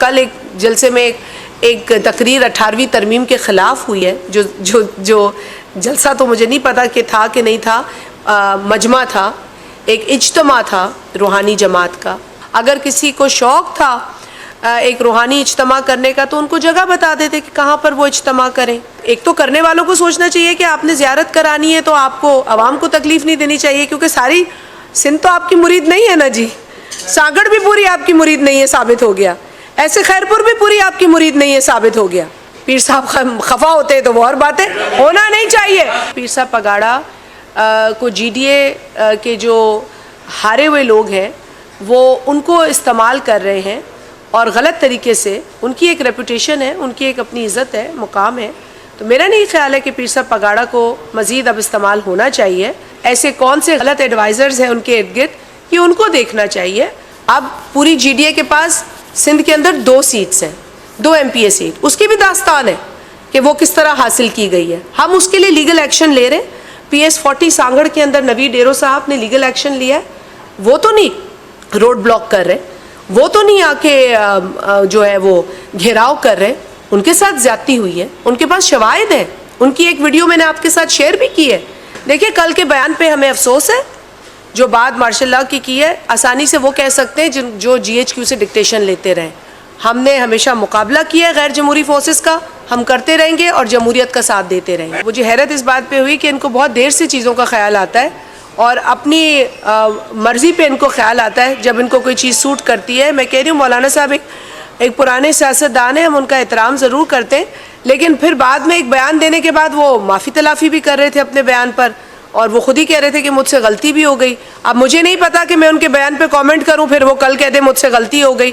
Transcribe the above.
कल एक जलसे में एक तकरीर 18वीं तरमीम के ख़िलाफ़ हुई है, जो जलसा तो मुझे नहीं पता कि था कि नहीं था, मजमा था, एक इज्तिमा था रूहानी जमात का। अगर किसी को शौक़ था एक रूहानी इज्तिमा करने का तो उनको जगह बता देते कि कहाँ पर वो इज्तिमा करें। एक तो करने वालों को सोचना चाहिए कि आपने ज़ियारत करानी है तो आपको आवाम को तकलीफ़ नहीं देनी चाहिए, क्योंकि सारी सिंध तो आपकी मुरीद नहीं है ना जी, सागड़ भी पूरी आपकी मुरीद नहीं है, साबित हो गया। ऐसे खैरपुर भी पूरी आपकी मुरीद नहीं है, साबित हो गया। पीर साहब खफा होते हैं तो वो और बात है, होना नहीं चाहिए। पीर साहब पगाड़ा को GDA के जो हारे हुए लोग हैं वो उनको इस्तेमाल कर रहे हैं और गलत तरीके से। उनकी एक रेपुटेशन है, उनकी एक अपनी इज़्ज़त है, मुकाम है। तो मेरा नहीं ख्याल है कि पीर साहब पगाड़ा को मज़ीद अब इस्तेमाल होना चाहिए। ऐसे कौन से गलत एडवाइज़र्स हैं उनके इर्द गिर्द कि उनको देखना चाहिए। अब पूरी GDA के पास सिंध के अंदर 2 सीट्स हैं, 2 MPA सीट, उसकी भी दास्तान है कि वो किस तरह हासिल की गई है। हम उसके लिए लीगल एक्शन ले रहे हैं। PS 40 सांगड़ के अंदर नवीद डेरो साहब ने लीगल एक्शन लिया है। वो तो नहीं रोड ब्लॉक कर रहे, वो तो नहीं आके जो है वो घेराव कर रहे, उनके साथ ज्यादती हुई है, उनके पास शवाहिद है। उनकी एक वीडियो मैंने आपके साथ शेयर भी की है। देखिए कल के बयान पे हमें अफसोस है, जो बात मार्शल लॉ की है आसानी से वो कह सकते हैं जो GHQ से डिक्टेशन लेते रहे। हमने हमेशा मुकाबला किया है गैर जमहूरी फोर्सेस का, हम करते रहेंगे और जमहूरियत का साथ देते रहेंगे। मुझे हैरत इस बात पे हुई कि इनको बहुत देर से चीज़ों का ख्याल आता है और अपनी मर्ज़ी पे इनको ख्याल आता है जब इनको कोई चीज़ सूट करती है। मैं कह रही हूँ मौलाना साहब एक पुराने सियासतदान हैं, हम उनका एहतराम ज़रूर करते हैं, लेकिन फिर बाद में एक बयान देने के बाद वो माफ़ी तलाफ़ी भी कर रहे थे अपने बयान पर और वो खुद ही कह रहे थे कि मुझसे गलती भी हो गई। अब मुझे नहीं पता कि मैं उनके बयान पे कमेंट करूं फिर वो कल कह दे मुझसे गलती हो गई।